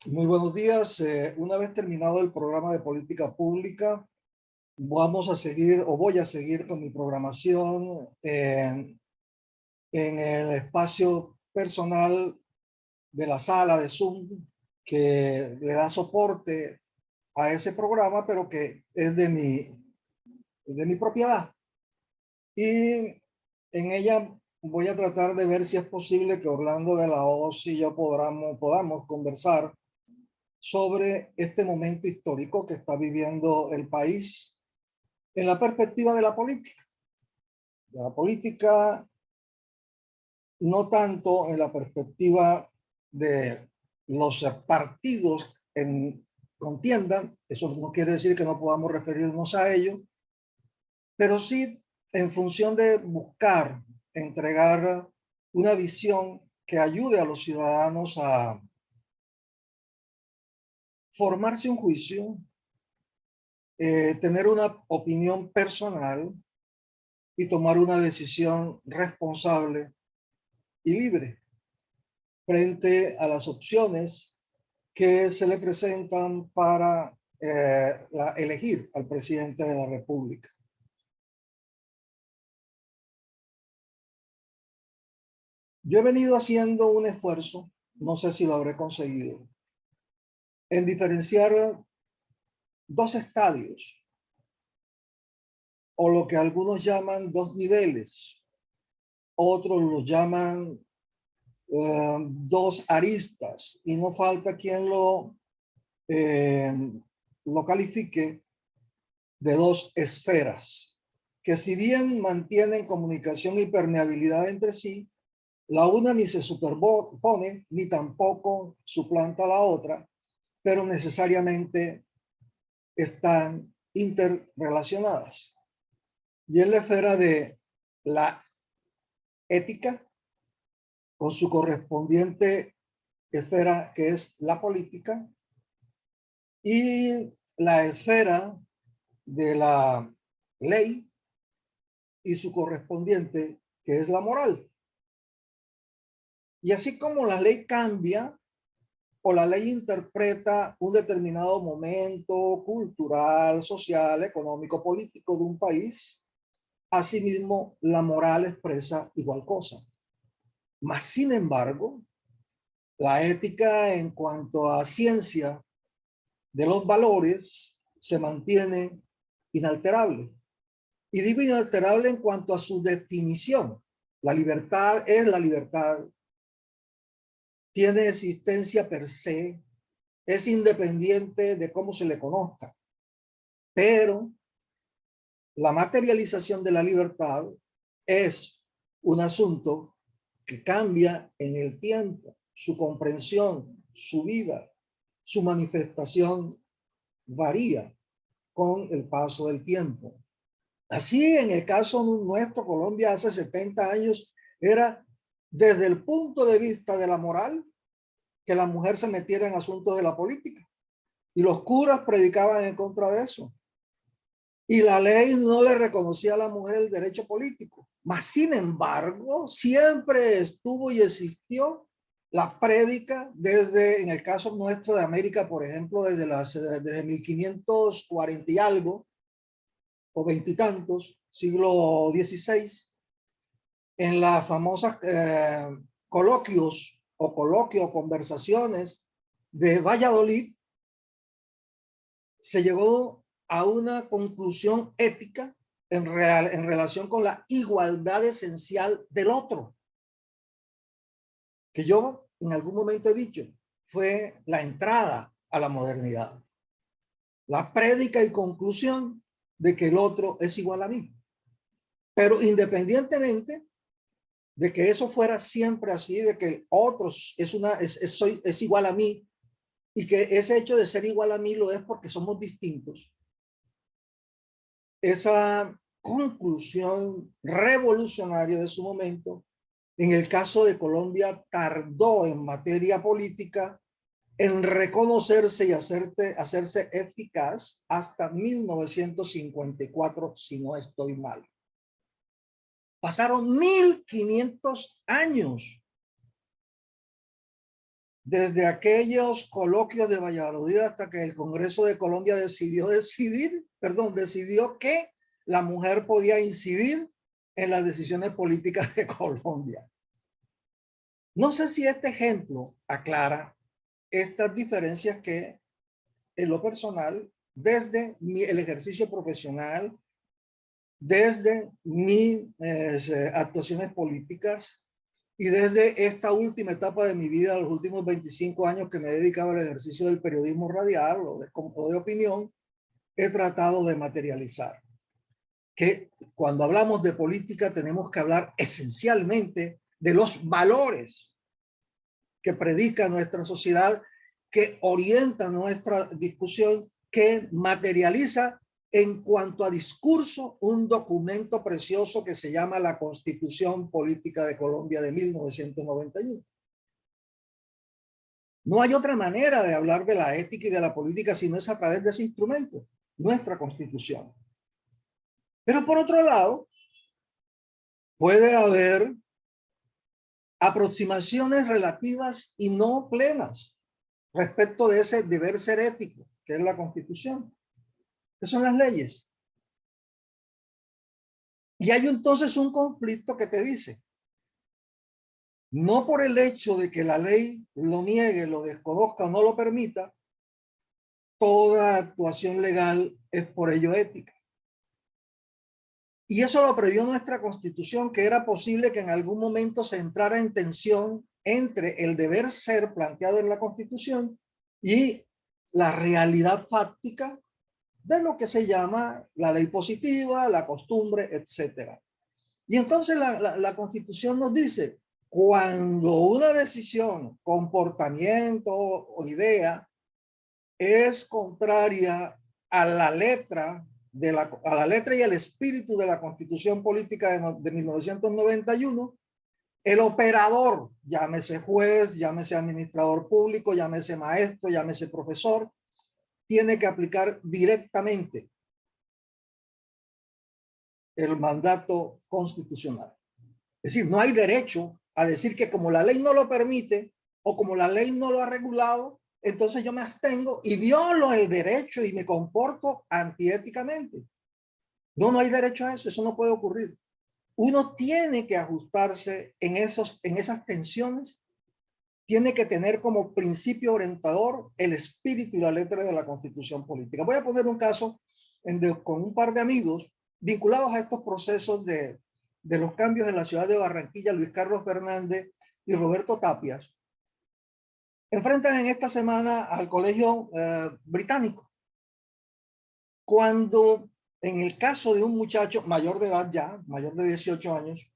Muy buenos días. Una vez terminado el programa de política pública, vamos a seguir o voy a seguir con mi programación en el espacio personal de la sala de Zoom que le da soporte a ese programa, pero que es de mi propiedad. Y en ella voy a tratar de ver si es posible que Orlando de la Hoz y yo podamos conversar sobre este momento histórico que está viviendo el país en la perspectiva de la política. De la política, no tanto en la perspectiva de los partidos en contienda, eso no quiere decir que no podamos referirnos a ello, pero sí en función de buscar entregar una visión que ayude a los ciudadanos a formarse un juicio, tener una opinión personal y tomar una decisión responsable y libre frente a las opciones que se le presentan para elegir al presidente de la República. Yo he venido haciendo un esfuerzo, no sé si lo habré conseguido, en diferenciar dos estadios, o lo que algunos llaman dos niveles, otros los llaman dos aristas, y no falta quien eh, lo califique de dos esferas, que si bien mantienen comunicación y permeabilidad entre sí, la una ni se superpone ni tampoco suplanta a la otra, pero necesariamente están interrelacionadas. Y es la esfera de la ética con su correspondiente esfera que es la política, y la esfera de la ley y su correspondiente que es la moral. Y así como la ley cambia o la ley interpreta un determinado momento cultural, social, económico, político de un país, asimismo la moral expresa igual cosa. Mas, sin embargo, la ética en cuanto a ciencia de los valores se mantiene inalterable. Y digo inalterable en cuanto a su definición. La libertad es la libertad, tiene existencia per se, es independiente de cómo se le conozca, pero la materialización de la libertad es un asunto que cambia en el tiempo, su comprensión, su vida, su manifestación varía con el paso del tiempo. Así, en el caso nuestro, Colombia hace 70 años era desde el punto de vista de la moral que la mujer se metiera en asuntos de la política. Y los curas predicaban en contra de eso. Y la ley no le reconocía a la mujer el derecho político. Mas, sin embargo, siempre estuvo y existió la prédica desde, en el caso nuestro de América, por ejemplo, desde 1540 y algo, o veintitantos, siglo XVI, en las famosas coloquios o conversaciones de Valladolid, se llegó a una conclusión ética en relación con la igualdad esencial del otro, que yo en algún momento he dicho, fue la entrada a la modernidad. La prédica y conclusión de que el otro es igual a mí. Pero independientemente de que eso fuera siempre así, de que el otro es igual a mí, y que ese hecho de ser igual a mí lo es porque somos distintos, esa conclusión revolucionaria de su momento, en el caso de Colombia, tardó en materia política en reconocerse y hacerse eficaz hasta 1954, si no estoy mal. Pasaron 1500 años desde aquellos coloquios de Valladolid hasta que el Congreso de Colombia decidió que la mujer podía incidir en las decisiones políticas de Colombia. No sé si este ejemplo aclara estas diferencias que en lo personal, desde el ejercicio profesional, desde mis actuaciones políticas y desde esta última etapa de mi vida, los últimos 25 años que me he dedicado al ejercicio del periodismo radial o de opinión, he tratado de materializar. Que cuando hablamos de política tenemos que hablar esencialmente de los valores que predica nuestra sociedad, que orienta nuestra discusión, que materializa en cuanto a discurso un documento precioso que se llama la Constitución Política de Colombia de 1991. No hay otra manera de hablar de la ética y de la política si no es a través de ese instrumento, nuestra Constitución. Pero por otro lado, puede haber aproximaciones relativas y no plenas respecto de ese deber ser ético, que es la Constitución, que son las leyes. Y hay entonces un conflicto que te dice, no por el hecho de que la ley lo niegue, lo desconozca o no lo permita, toda actuación legal es por ello ética. Y eso lo previó nuestra Constitución, que era posible que en algún momento se entrara en tensión entre el deber ser planteado en la Constitución y la realidad fáctica de lo que se llama la ley positiva, la costumbre, etc. Y entonces la Constitución nos dice, cuando una decisión, comportamiento o idea es contraria a la letra y al espíritu de la Constitución Política de 1991, el operador, llámese juez, llámese administrador público, llámese maestro, llámese profesor, tiene que aplicar directamente el mandato constitucional. Es decir, no hay derecho a decir que como la ley no lo permite o como la ley no lo ha regulado, entonces yo me abstengo y violo el derecho y me comporto antiéticamente. No hay derecho a eso, eso no puede ocurrir. Uno tiene que ajustarse en esas tensiones, tiene que tener como principio orientador el espíritu y la letra de la Constitución Política. Voy a poner un caso con un par de amigos vinculados a estos procesos de los cambios en la ciudad de Barranquilla. Luis Carlos Fernández y Roberto Tapias enfrentan en esta semana al colegio británico. Cuando en el caso de un muchacho mayor de edad ya, mayor de 18 años,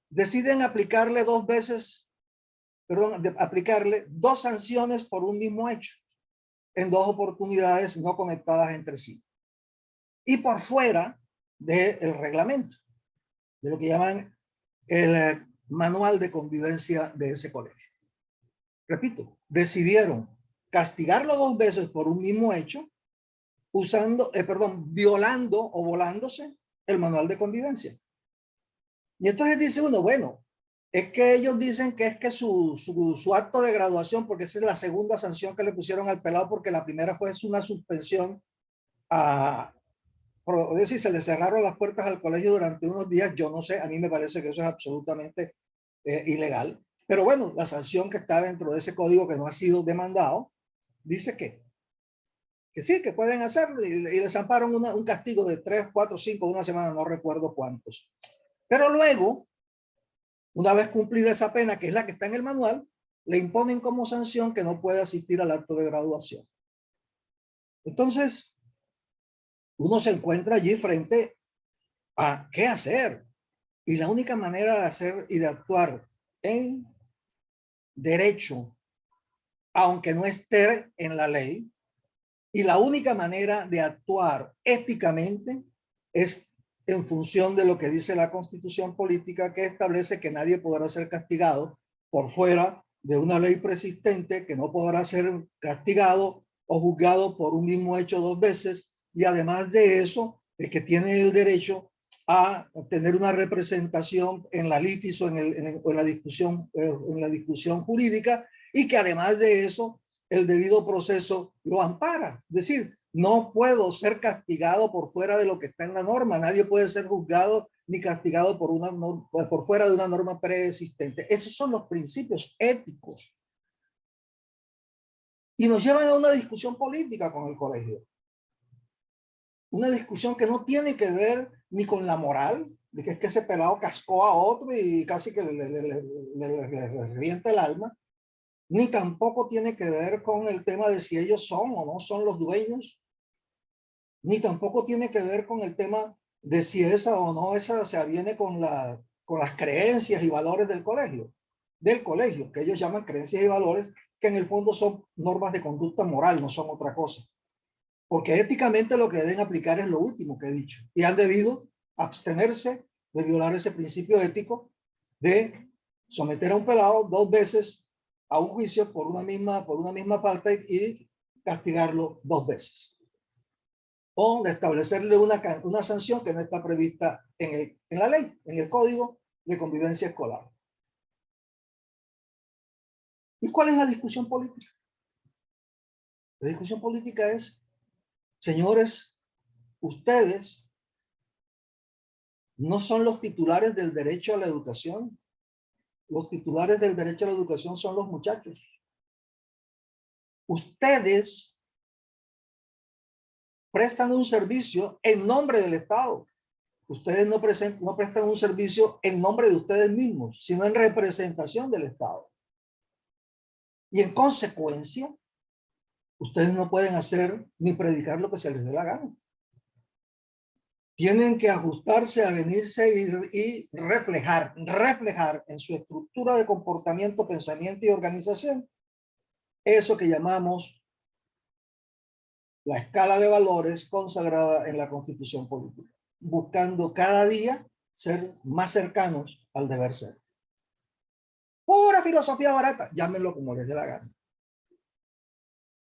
deciden aplicarle aplicarle dos sanciones por un mismo hecho, en dos oportunidades no conectadas entre sí. Y por fuera del reglamento, de lo que llaman el manual de convivencia de ese colegio. Repito, decidieron castigarlo dos veces por un mismo hecho, violando o volándose el manual de convivencia. Y entonces dice uno, bueno, es que ellos dicen que es que su acto de graduación, porque esa es la segunda sanción que le pusieron al pelado, porque la primera fue una suspensión es decir, se le cerraron las puertas al colegio durante unos días. Yo no sé, a mí me parece que eso es absolutamente ilegal. Pero bueno, la sanción que está dentro de ese código que no ha sido demandado, dice que sí, que pueden hacerlo y les amparon un castigo de 3, 4, 5, una semana, no recuerdo cuántos. Pero luego, una vez cumplida esa pena, que es la que está en el manual, le imponen como sanción que no puede asistir al acto de graduación. Entonces, uno se encuentra allí frente a qué hacer. Y la única manera de hacer y de actuar en derecho, aunque no esté en la ley, y la única manera de actuar éticamente es en función de lo que dice la Constitución Política, que establece que nadie podrá ser castigado por fuera de una ley preexistente, que no podrá ser castigado o juzgado por un mismo hecho dos veces, y además de eso, es que tiene el derecho a tener una representación en la litis o en la discusión jurídica, y que además de eso, el debido proceso lo ampara. Es decir, no puedo ser castigado por fuera de lo que está en la norma. Nadie puede ser juzgado ni castigado por fuera de una norma preexistente. Esos son los principios éticos. Y nos llevan a una discusión política con el colegio. Una discusión que no tiene que ver ni con la moral, de que es que ese pelado cascó a otro y casi que le revienta el alma, ni tampoco tiene que ver con el tema de si ellos son o no son los dueños, ni tampoco tiene que ver con el tema de si esa o no esa se aviene con las creencias y valores del colegio, que ellos llaman creencias y valores, que en el fondo son normas de conducta moral, no son otra cosa. Porque éticamente lo que deben aplicar es lo último que he dicho. Y han debido abstenerse de violar ese principio ético de someter a un pelado 2 veces a un juicio por una misma falta y castigarlo 2 veces. O de establecerle una sanción que no está prevista en la ley, en el Código de Convivencia Escolar. ¿Y cuál es la discusión política? La discusión política es, señores, ustedes no son los titulares del derecho a la educación. Los titulares del derecho a la educación son los muchachos. Ustedes prestan un servicio en nombre del Estado. Ustedes no prestan un servicio en nombre de ustedes mismos, sino en representación del Estado. Y en consecuencia, ustedes no pueden hacer ni predicar lo que se les dé la gana. Tienen que ajustarse, a venirse y reflejar en su estructura de comportamiento, pensamiento y organización eso que llamamos la escala de valores consagrada en la Constitución política, buscando cada día ser más cercanos al deber ser. Pura filosofía barata, llámenlo como les dé la gana.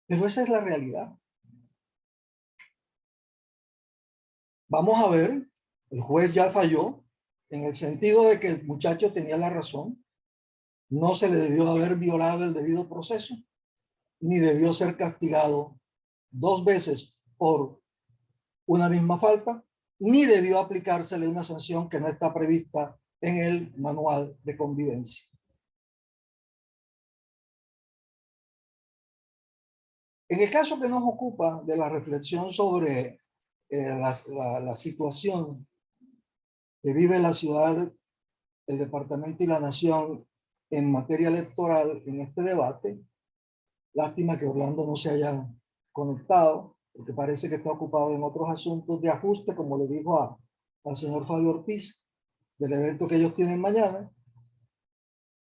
Pero esa es la realidad. Vamos a ver, el juez ya falló en el sentido de que el muchacho tenía la razón, no se le debió haber violado el debido proceso, ni debió ser castigado 2 veces por una misma falta, ni debió aplicársele una sanción que no está prevista en el manual de convivencia. En el caso que nos ocupa de la reflexión sobre la situación que vive la ciudad, el departamento y la nación en materia electoral en este debate, lástima que Orlando no se haya conectado, porque parece que está ocupado en otros asuntos de ajuste, como le dijo al señor Fabio Ortiz, del evento que ellos tienen mañana.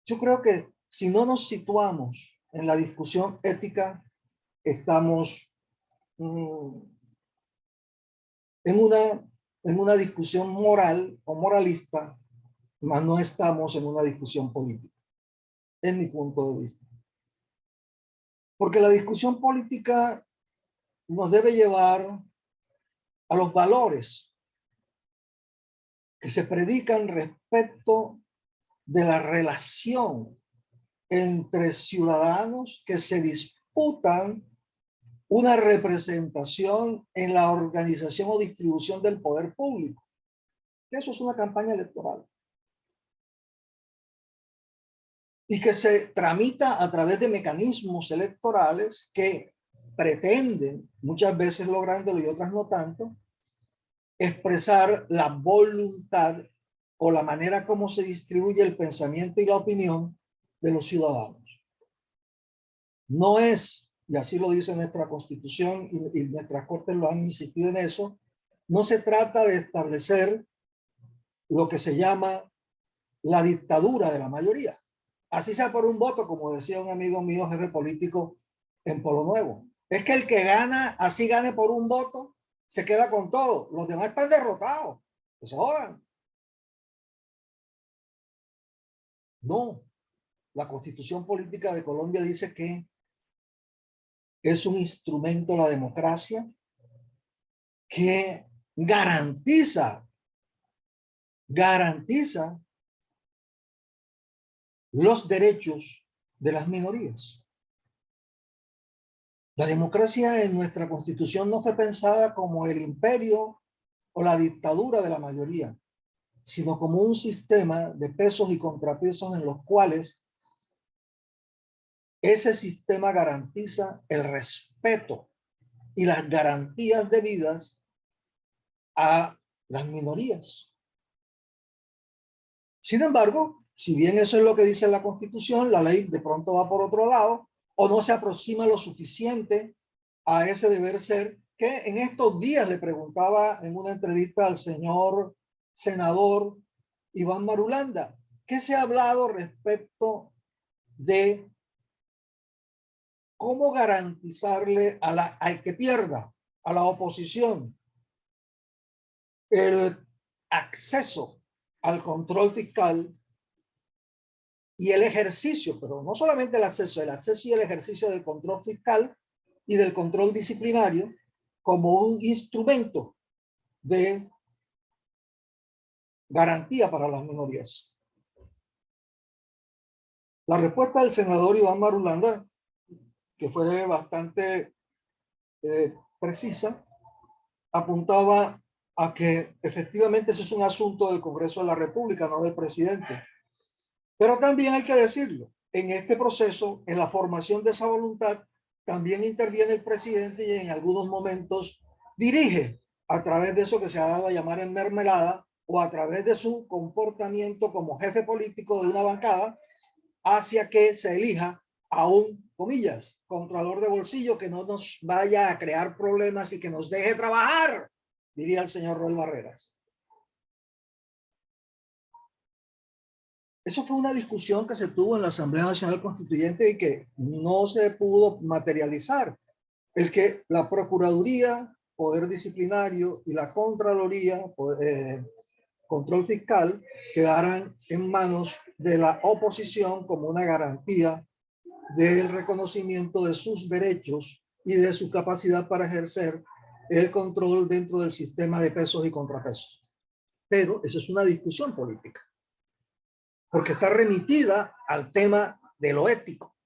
Yo creo que si no nos situamos en la discusión ética, estamos en una discusión moral o moralista, mas no estamos en una discusión política, en mi punto de vista. Porque la discusión política nos debe llevar a los valores que se predican respecto de la relación entre ciudadanos que se disputan una representación en la organización o distribución del poder público. Eso es una campaña electoral. Y que se tramita a través de mecanismos electorales que pretenden, muchas veces lográndolo y otras no tanto, expresar la voluntad o la manera como se distribuye el pensamiento y la opinión de los ciudadanos. No es, y así lo dice nuestra Constitución y nuestras cortes lo han insistido en eso, no se trata de establecer lo que se llama la dictadura de la mayoría. Así sea por un voto, como decía un amigo mío, jefe político en Polo Nuevo. Es que el que gana, así gane por un voto, se queda con todo. Los demás están derrotados. Que se jodan. No. La Constitución Política de Colombia dice que es un instrumento la democracia que garantiza los derechos de las minorías. La democracia en nuestra Constitución no fue pensada como el imperio o la dictadura de la mayoría, sino como un sistema de pesos y contrapesos en los cuales ese sistema garantiza el respeto y las garantías debidas a las minorías. Sin embargo, si bien eso es lo que dice la Constitución, la ley de pronto va por otro lado o no se aproxima lo suficiente a ese deber ser, que en estos días le preguntaba en una entrevista al señor senador Iván Marulanda, ¿qué se ha hablado respecto de cómo garantizarle al que pierda, a la oposición, el acceso al control fiscal y el ejercicio, pero no solamente el acceso y el ejercicio del control fiscal y del control disciplinario como un instrumento de garantía para las minorías? La respuesta del senador Iván Marulanda, que fue bastante precisa, apuntaba a que efectivamente ese es un asunto del Congreso de la República, no del presidente. Pero también hay que decirlo, en este proceso, en la formación de esa voluntad, también interviene el presidente y en algunos momentos dirige a través de eso que se ha dado a llamar en mermelada o a través de su comportamiento como jefe político de una bancada hacia que se elija a un, comillas, controlador de bolsillo que no nos vaya a crear problemas y que nos deje trabajar, diría el señor Roy Barreras. Eso fue una discusión que se tuvo en la Asamblea Nacional Constituyente y que no se pudo materializar. El que la Procuraduría, Poder Disciplinario y la Contraloría, Control Fiscal, quedaran en manos de la oposición como una garantía del reconocimiento de sus derechos y de su capacidad para ejercer el control dentro del sistema de pesos y contrapesos. Pero eso es una discusión política, porque está remitida al tema de lo ético.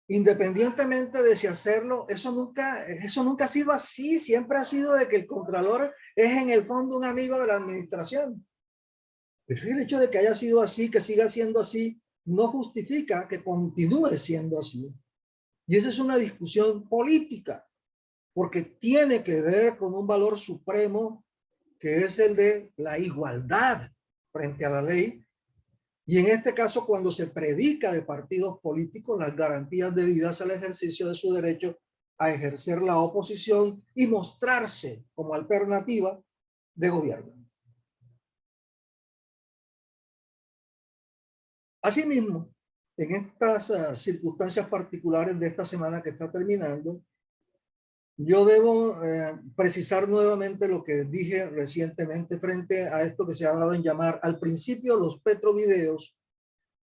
Independientemente de si hacerlo, eso nunca ha sido así, siempre ha sido de que el contralor es en el fondo un amigo de la administración. El hecho de que haya sido así, que siga siendo así, no justifica que continúe siendo así. Y esa es una discusión política, porque tiene que ver con un valor supremo que es el de la igualdad frente a la ley. Y en este caso, cuando se predica de partidos políticos, las garantías debidas al ejercicio de su derecho a ejercer la oposición y mostrarse como alternativa de gobierno. Asimismo, en estas circunstancias particulares de esta semana que está terminando, yo debo precisar nuevamente lo que dije recientemente frente a esto que se ha dado en llamar al principio los petrovideos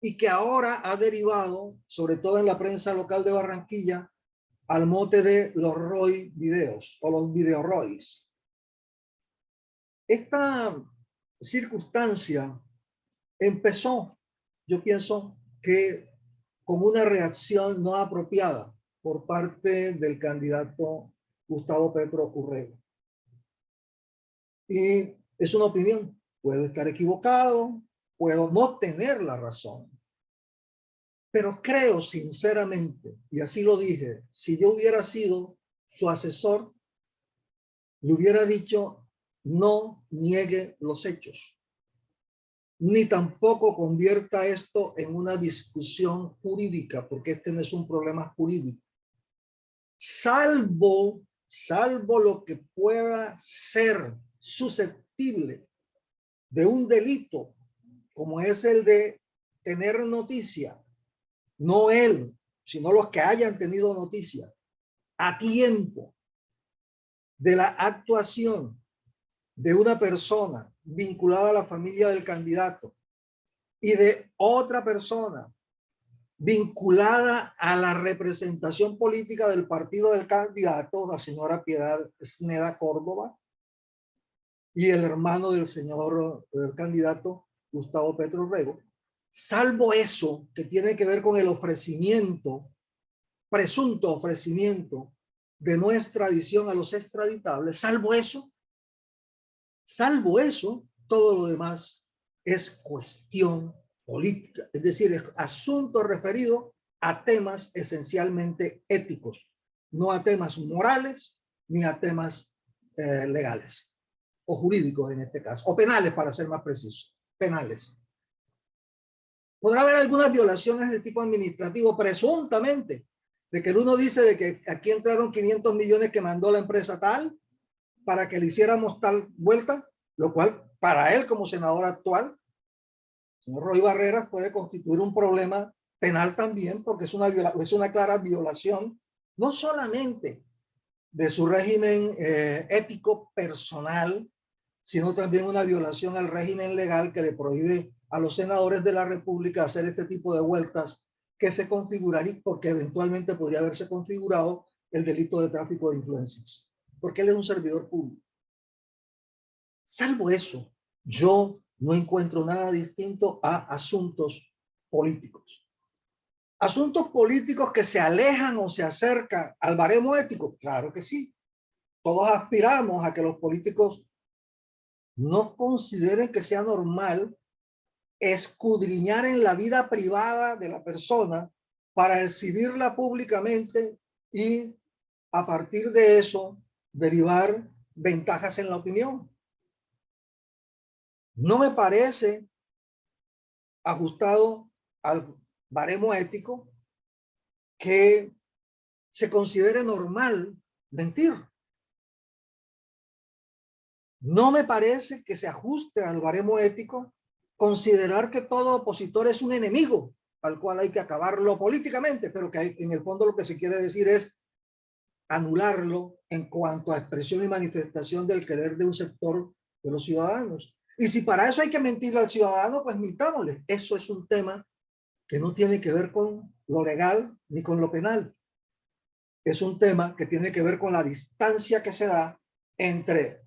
y que ahora ha derivado, sobre todo en la prensa local de Barranquilla, al mote de los Roy videos o los video Roys. Esta circunstancia empezó, yo pienso que como una reacción no apropiada por parte del candidato Gustavo Petro Urrego. Y es una opinión, puedo estar equivocado, puedo no tener la razón, pero creo sinceramente, y así lo dije, si yo hubiera sido su asesor, le hubiera dicho no niegue los hechos, ni tampoco convierta esto en una discusión jurídica, porque este no es un problema jurídico. Salvo lo que pueda ser susceptible de un delito, como es el de tener noticia, no él, sino los que hayan tenido noticia, a tiempo de la actuación de una persona vinculada a la familia del candidato y de otra persona vinculada a la representación política del partido del candidato, la señora Piedad Sneda Córdoba, y el hermano del señor candidato Gustavo Petro Urrego, salvo eso que tiene que ver con el ofrecimiento, presunto ofrecimiento de no extradición a los extraditables, salvo eso, todo lo demás es cuestión política, es decir, es asunto referido a temas esencialmente éticos, no a temas morales ni a temas legales o jurídicos en este caso, o penales para ser más preciso, penales. Podrá haber algunas violaciones de tipo administrativo, presuntamente, de que el uno dice de que aquí entraron 500 millones que mandó la empresa tal para que le hiciéramos tal vuelta, lo cual para él como senador actual, el señor Roy Barreras, puede constituir un problema penal también, porque es una clara violación, no solamente de su régimen ético personal, sino también una violación al régimen legal que le prohíbe a los senadores de la República hacer este tipo de vueltas que se configuraría, porque eventualmente podría haberse configurado el delito de tráfico de influencias, porque él es un servidor público. Salvo eso, yo no encuentro nada distinto a asuntos políticos. Asuntos políticos que se alejan o se acercan al baremo ético, claro que sí. Todos aspiramos a que los políticos no consideren que sea normal escudriñar en la vida privada de la persona para exhibirla públicamente y a partir de eso derivar ventajas en la opinión. No me parece ajustado al baremo ético que se considere normal mentir. No me parece que se ajuste al baremo ético considerar que todo opositor es un enemigo al cual hay que acabarlo políticamente, pero que en el fondo lo que se quiere decir es anularlo en cuanto a expresión y manifestación del querer de un sector de los ciudadanos. Y si para eso hay que mentirle al ciudadano, pues mintámosle. Eso es un tema que no tiene que ver con lo legal ni con lo penal. Es un tema que tiene que ver con la distancia que se da entre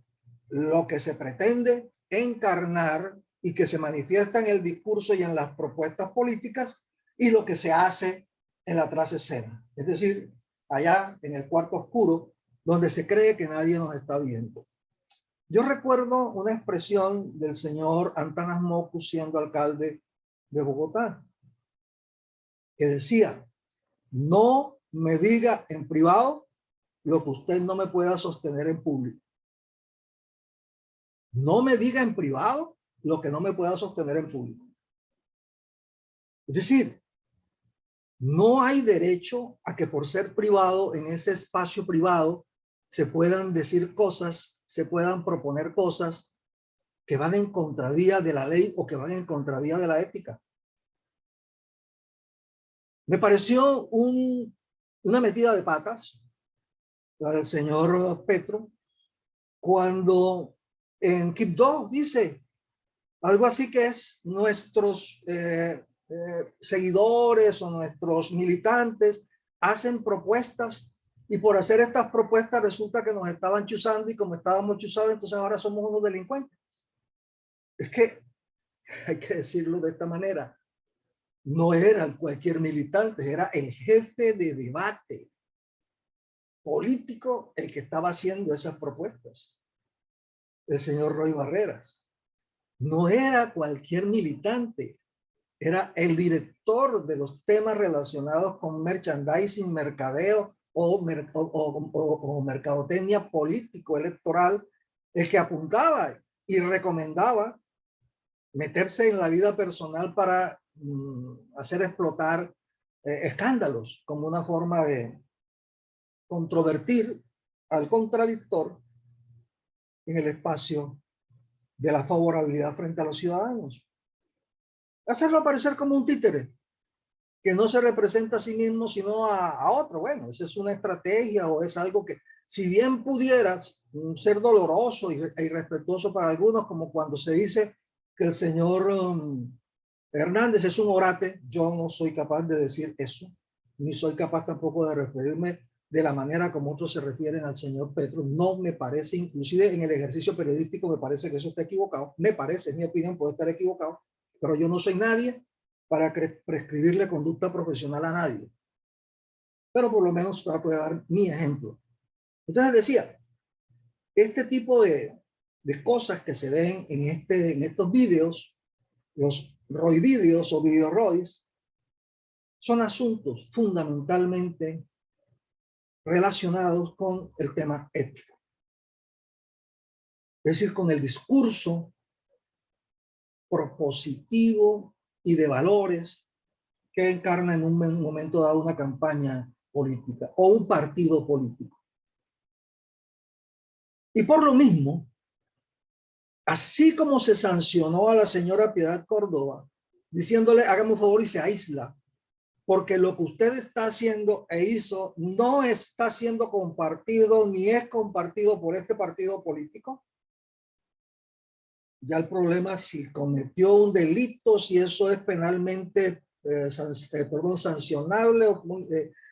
lo que se pretende encarnar y que se manifiesta en el discurso y en las propuestas políticas y lo que se hace en la trasescena. Es decir, allá en el cuarto oscuro, donde se cree que nadie nos está viendo. Yo recuerdo una expresión del señor Antanas Mockus siendo alcalde de Bogotá, que decía, no me diga en privado lo que usted no me pueda sostener en público. No me diga en privado lo que no me pueda sostener en público. Es decir, no hay derecho a que por ser privado, en ese espacio privado, se puedan decir cosas, se puedan proponer cosas que van en contravía de la ley o que van en contravía de la ética. Me pareció una metida de patas, la del señor Petro, cuando en Quibdó dice algo así que es nuestros seguidores o nuestros militantes hacen propuestas y por hacer estas propuestas resulta que nos estaban chuzando y como estábamos chuzados, entonces ahora somos unos delincuentes. Es que hay que decirlo de esta manera. No era cualquier militante, era el jefe de debate político el que estaba haciendo esas propuestas. El señor Roy Barreras. No era cualquier militante, era el director de los temas relacionados con merchandising, mercadeo o mercadotecnia político-electoral, el que apuntaba y recomendaba meterse en la vida personal para hacer explotar escándalos como una forma de controvertir al contradictor en el espacio de la favorabilidad frente a los ciudadanos. Hacerlo aparecer como un títere que no se representa a sí mismo sino a otro. Bueno, esa es una estrategia o es algo que, si bien pudieras ser doloroso e irrespetuoso para algunos, como cuando se dice que el señor Hernández es un orate, yo no soy capaz de decir eso, ni soy capaz tampoco de referirme de la manera como otros se refieren al señor Petro. No me parece, inclusive en el ejercicio periodístico me parece que eso está equivocado, me parece, es mi opinión, puede estar equivocado, pero yo no soy nadie para prescribirle conducta profesional a nadie, pero por lo menos trato de dar mi ejemplo. Entonces decía, este tipo de cosas que se ven en estos vídeos, los Roy vídeos o video Roys, son asuntos fundamentalmente relacionados con el tema ético. Es decir, con el discurso propositivo y de valores que encarna en un momento dado una campaña política o un partido político. Y por lo mismo, así como se sancionó a la señora Piedad Córdoba, diciéndole, hágame un favor y se aísla, porque lo que usted está haciendo e hizo no está siendo compartido ni es compartido por este partido político. Ya el problema si cometió un delito, si eso es penalmente sancionable, o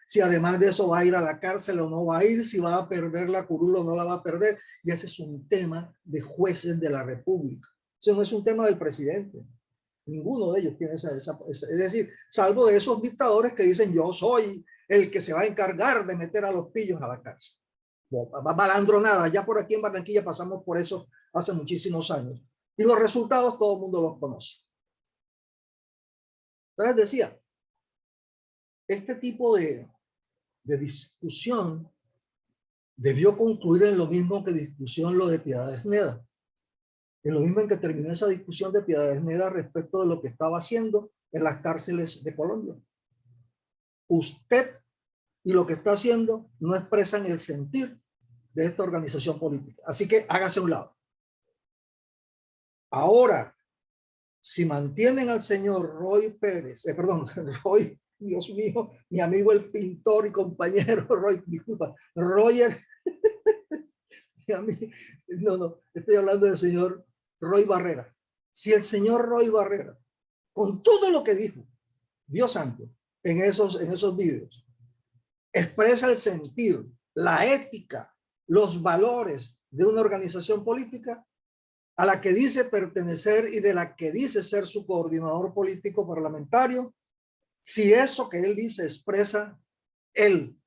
si además de eso va a ir a la cárcel o no va a ir, si va a perder la curul o no la va a perder. Y ese es un tema de jueces de la República. Eso no es un tema del presidente. Ninguno de ellos tiene esa, es decir, salvo de esos dictadores que dicen yo soy el que se va a encargar de meter a los pillos a la cárcel. Malandronada, ya por aquí en Barranquilla pasamos por eso hace muchísimos años. Y los resultados todo el mundo los conoce. Entonces decía, este tipo de discusión debió concluir en lo mismo que discusión lo de Piedad Esneda. En lo mismo en que terminó esa discusión de Piedad Esneda respecto de lo que estaba haciendo en las cárceles de Colombia. Usted y lo que está haciendo no expresan el sentir de esta organización política. Así que hágase a un lado. Ahora, si mantienen al señor Roy Pérez, Roy, Dios mío, mi amigo el pintor y compañero Roy, disculpa, Roger, no, estoy hablando del señor Roy Barrera. Si el señor Roy Barrera, con todo lo que dijo, Dios santo, en esos videos, expresa el sentir, la ética, los valores de una organización política a la que dice pertenecer y de la que dice ser su coordinador político parlamentario, si eso que él dice expresa el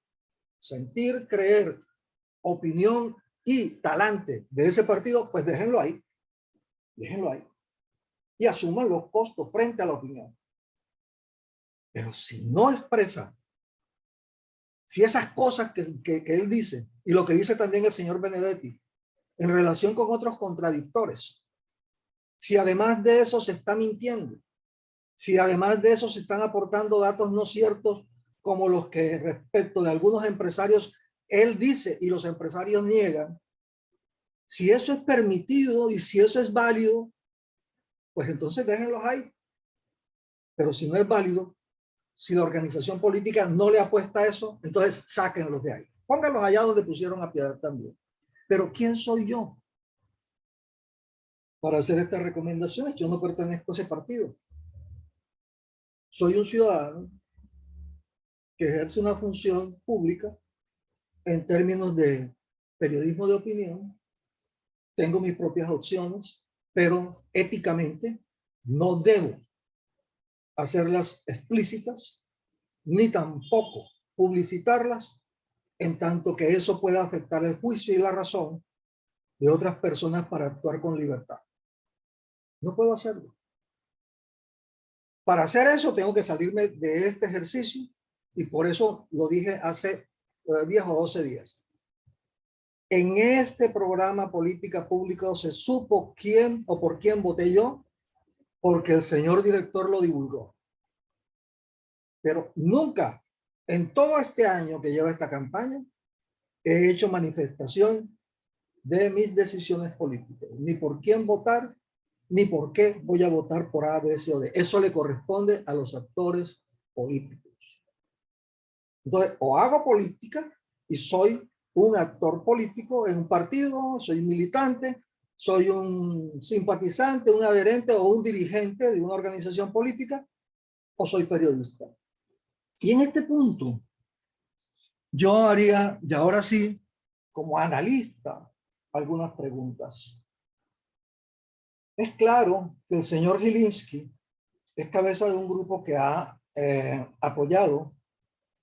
sentir, creer, opinión y talante de ese partido, pues déjenlo ahí y asuman los costos frente a la opinión. Pero si no expresa, si esas cosas que él dice y lo que dice también el señor Benedetti en relación con otros contradictores, si además de eso se está mintiendo, si además de eso se están aportando datos no ciertos como los que respecto de algunos empresarios él dice y los empresarios niegan, si eso es permitido y si eso es válido, pues entonces déjenlos ahí. Pero si no es válido, si la organización política no le apuesta a eso, entonces sáquenlos de ahí. Pónganlos allá donde pusieron a Piedad también. Pero ¿quién soy yo para hacer estas recomendaciones? Yo no pertenezco a ese partido. Soy un ciudadano que ejerce una función pública en términos de periodismo de opinión. Tengo mis propias opciones, pero éticamente no debo hacerlas explícitas ni tampoco publicitarlas en tanto que eso pueda afectar el juicio y la razón de otras personas para actuar con libertad. No puedo hacerlo. Para hacer eso tengo que salirme de este ejercicio y por eso lo dije hace 10 o 12 días. En este programa Política Pública se supo quién o por quién voté yo, porque el señor director lo divulgó. Pero nunca, en todo este año que lleva esta campaña, he hecho manifestación de mis decisiones políticas, ni por quién votar, ni por qué voy a votar por A, B, C o D. Eso le corresponde a los actores políticos. Entonces, o hago política y soy un actor político en un partido, soy militante, soy un simpatizante, un adherente o un dirigente de una organización política, o soy periodista. Y en este punto, yo haría, y ahora sí, como analista, algunas preguntas. Es claro que el señor Gilinski es cabeza de un grupo que ha apoyado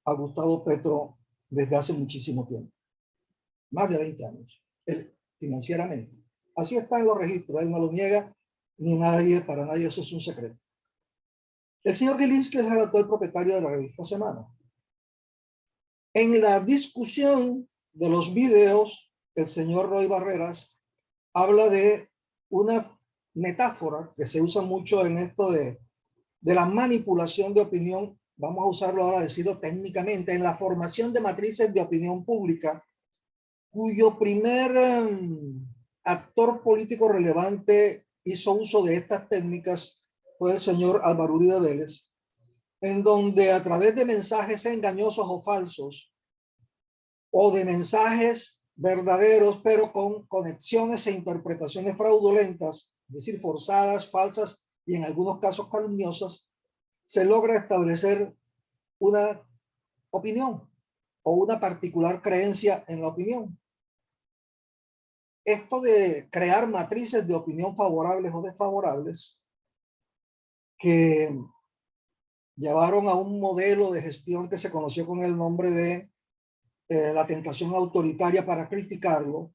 a Gustavo Petro desde hace muchísimo tiempo, más de 20 años, él, financieramente. Así está en los registros, él no lo niega, ni nadie, para nadie eso es un secreto. El señor Gilinski es el actual propietario de la revista Semana. En la discusión de los videos, el señor Roy Barreras habla de una metáfora que se usa mucho en esto de la manipulación de opinión, vamos a usarlo ahora, decirlo técnicamente, en la formación de matrices de opinión pública, cuyo primer actor político relevante hizo uso de estas técnicas fue el señor Álvaro Uribe Vélez, en donde a través de mensajes engañosos o falsos, o de mensajes verdaderos, pero con conexiones e interpretaciones fraudulentas, es decir, forzadas, falsas y en algunos casos calumniosas, se logra establecer una opinión o una particular creencia en la opinión. Esto de crear matrices de opinión favorables o desfavorables que llevaron a un modelo de gestión que se conoció con el nombre de la tentación autoritaria para criticarlo,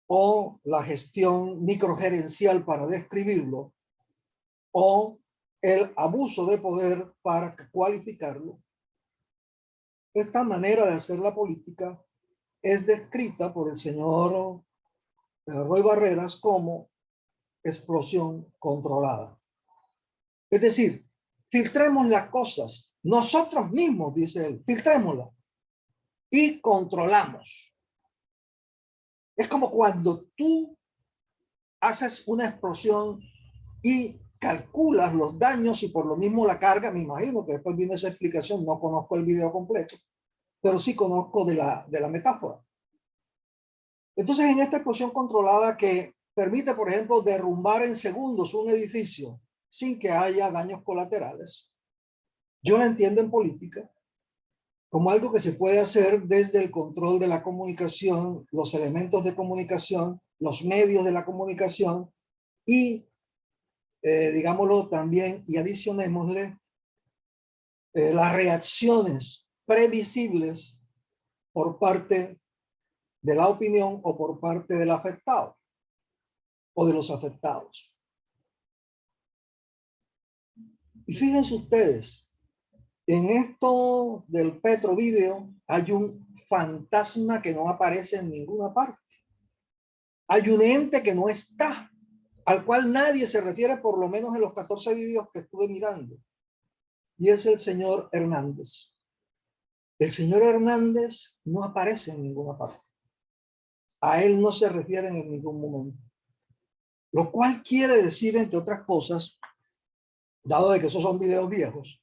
o la gestión microgerencial para describirlo, o el abuso de poder para cualificarlo. Esta manera de hacer la política es descrita por el señor Roy Barreras como explosión controlada. Es decir, filtremos las cosas, nosotros mismos, dice él, filtrémoslas y controlamos. Es como cuando tú haces una explosión y calculas los daños y por lo mismo la carga, me imagino que después viene esa explicación, no conozco el video completo, pero sí conozco de la metáfora. Entonces, en esta explosión controlada que permite, por ejemplo, derrumbar en segundos un edificio sin que haya daños colaterales, yo la entiendo en política como algo que se puede hacer desde el control de la comunicación, los elementos de comunicación, los medios de la comunicación y, digámoslo también, y adicionémosle, las reacciones previsibles por parte de la opinión o por parte del afectado o de los afectados. Y fíjense ustedes, en esto del Petro Video hay un fantasma que no aparece en ninguna parte. Hay un ente que no está, al cual nadie se refiere, por lo menos en los 14 videos que estuve mirando. Y es el señor Hernández. El señor Hernández no aparece en ninguna parte. A él no se refieren en ningún momento. Lo cual quiere decir, entre otras cosas, dado de que esos son videos viejos,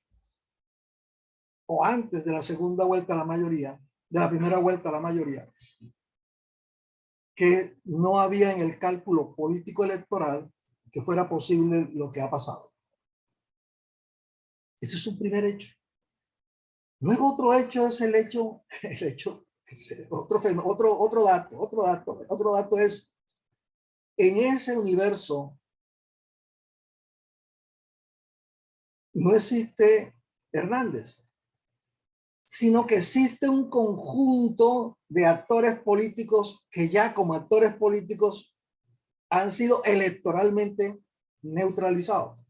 o antes de la segunda vuelta la mayoría, de la primera vuelta la mayoría, que no había en el cálculo político electoral que fuera posible lo que ha pasado. Ese es un primer hecho. Luego otro hecho es el hecho otro dato es, en ese universo no existe Hernández, sino que existe un conjunto de actores políticos que ya como actores políticos han sido electoralmente neutralizados.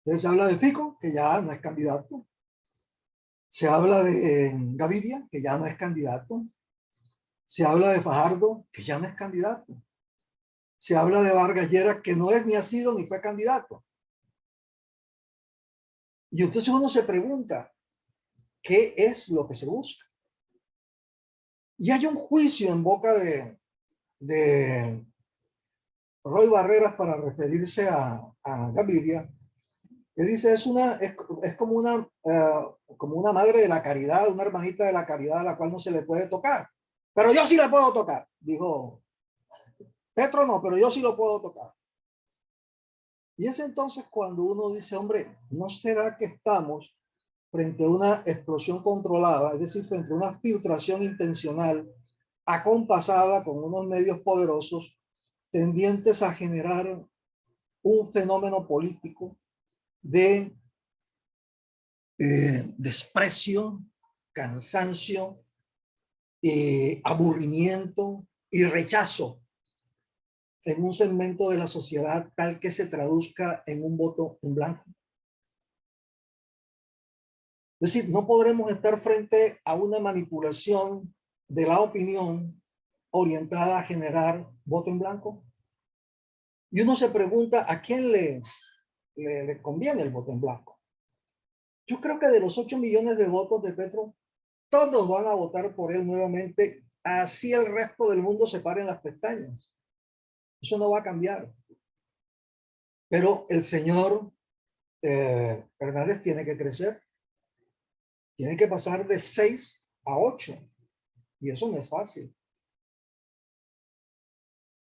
Entonces se habla de Fico, que ya no es candidato. Se habla de Gaviria, que ya no es candidato. Se habla de Fajardo, que ya no es candidato. Se habla de Vargas Lleras, que no es ni ha sido ni fue candidato. Y entonces uno se pregunta, ¿qué es lo que se busca? Y hay un juicio en boca de Roy Barreras para referirse a Gaviria, que dice es como una madre de la caridad, una hermanita de la caridad a la cual no se le puede tocar. Pero yo sí le puedo tocar, dijo Petro, no, pero yo sí lo puedo tocar. Y es entonces cuando uno dice, hombre, ¿no será que estamos frente a una explosión controlada, es decir, frente a una filtración intencional acompasada con unos medios poderosos tendientes a generar un fenómeno político de desprecio, cansancio, aburrimiento y rechazo en un segmento de la sociedad tal que se traduzca en un voto en blanco. Es decir, no podremos estar frente a una manipulación de la opinión orientada a generar voto en blanco. Y uno se pregunta a quién le conviene el voto en blanco. Yo creo que de los 8 millones de votos de Petro, todos van a votar por él nuevamente, así el resto del mundo se pare en las pestañas. Eso no va a cambiar. Pero el señor Hernández tiene que crecer. Tiene que pasar de 6 a 8. Y eso no es fácil.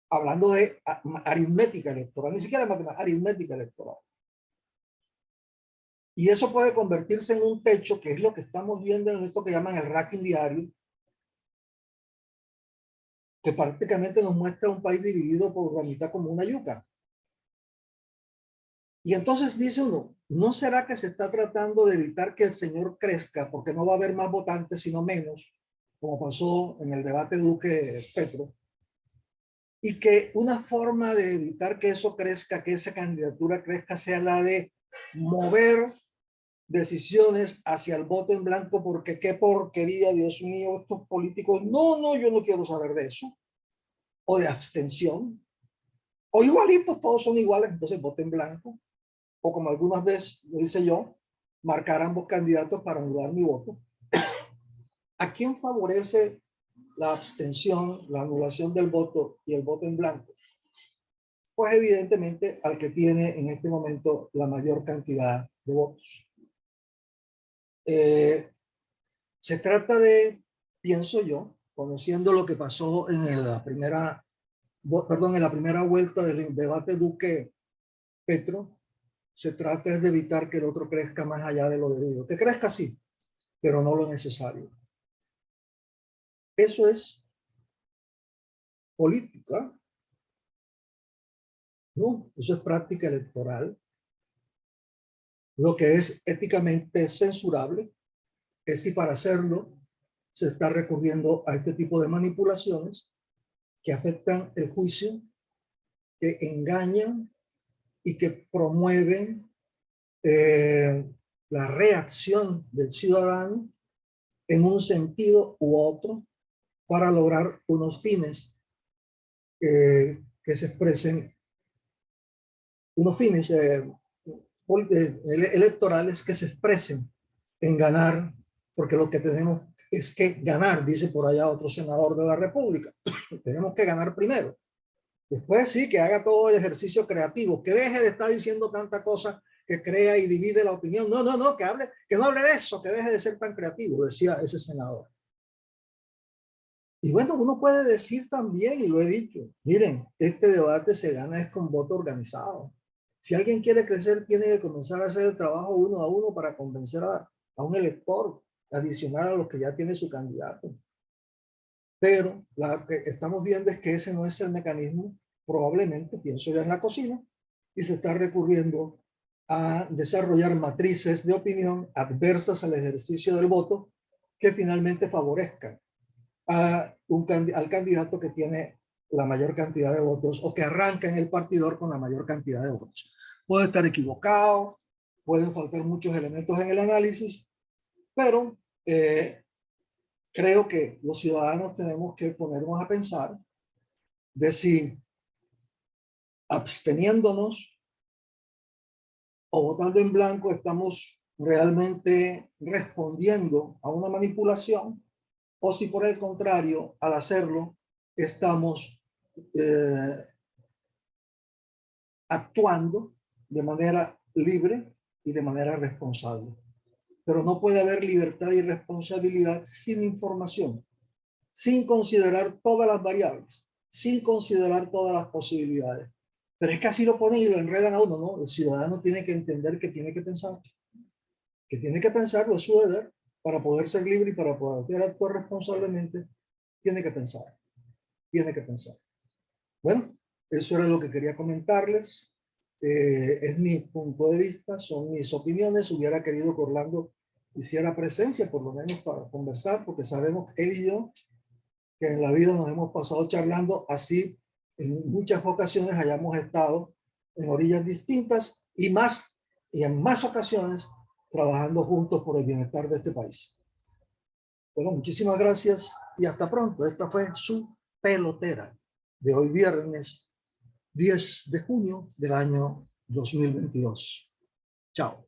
Hablando de aritmética electoral, ni siquiera matemática, aritmética electoral. Y eso puede convertirse en un techo, que es lo que estamos viendo en esto que llaman el ranking diario, que prácticamente nos muestra un país dividido por la mitad como una yuca. Y entonces dice uno, ¿no será que se está tratando de evitar que el señor crezca porque no va a haber más votantes sino menos, como pasó en el debate Duque-Petro? Y que una forma de evitar que eso crezca, que esa candidatura crezca, sea la de mover decisiones hacia el voto en blanco, porque qué porquería, Dios mío, estos políticos, no, yo no quiero saber de eso, o de abstención, o igualitos, todos son iguales, entonces voto en blanco, o como algunas veces lo hice yo, marcar ambos candidatos para anular mi voto. ¿A quién favorece la abstención, la anulación del voto y el voto en blanco? Pues evidentemente al que tiene en este momento la mayor cantidad de votos. Se trata de, pienso yo, conociendo lo que pasó en la primera vuelta del debate Duque-Petro, se trata de evitar que el otro crezca más allá de lo debido. Que crezca sí, pero no lo necesario. Eso es política, ¿no? Eso es práctica electoral. Lo que es éticamente censurable es si para hacerlo se está recurriendo a este tipo de manipulaciones que afectan el juicio, que engañan y que promueven la reacción del ciudadano en un sentido u otro para lograr unos fines que se expresen, unos fines electorales que se expresen en ganar, porque lo que tenemos es que ganar, dice por allá otro senador de la República. Tenemos que ganar primero. Después sí, que haga todo el ejercicio creativo, que deje de estar diciendo tanta cosa que crea y divide la opinión. No, que no hable de eso, que deje de ser tan creativo, decía ese senador. Y bueno, uno puede decir también, y lo he dicho, miren, este debate se gana es con voto organizado. Si alguien quiere crecer, tiene que comenzar a hacer el trabajo uno a uno para convencer a un elector adicional a los que ya tiene su candidato. Pero lo que estamos viendo es que ese no es el mecanismo, probablemente, pienso yo en la cocina, y se está recurriendo a desarrollar matrices de opinión adversas al ejercicio del voto que finalmente favorezcan al candidato que tiene la mayor cantidad de votos o que arranca en el partidor con la mayor cantidad de votos. Puede estar equivocado, pueden faltar muchos elementos en el análisis, pero creo que los ciudadanos tenemos que ponernos a pensar de si absteniéndonos o votando en blanco estamos realmente respondiendo a una manipulación o si por el contrario, al hacerlo, estamos actuando de manera libre y de manera responsable. Pero no puede haber libertad y responsabilidad sin información, sin considerar todas las variables, sin considerar todas las posibilidades. Pero es que así lo ponen y lo enredan a uno, ¿no? El ciudadano tiene que entender que tiene que pensar, lo es su deber para poder ser libre y para poder actuar responsablemente, tiene que pensar. Bueno, eso era lo que quería comentarles. Es mi punto de vista, son mis opiniones. Hubiera querido que Orlando hiciera presencia, por lo menos para conversar, porque sabemos él y yo que en la vida nos hemos pasado charlando, así en muchas ocasiones hayamos estado en orillas distintas y en más ocasiones trabajando juntos por el bienestar de este país. Bueno, muchísimas gracias y hasta pronto. Esta fue su pelotera de hoy viernes 10 de junio del año 2022. Chao.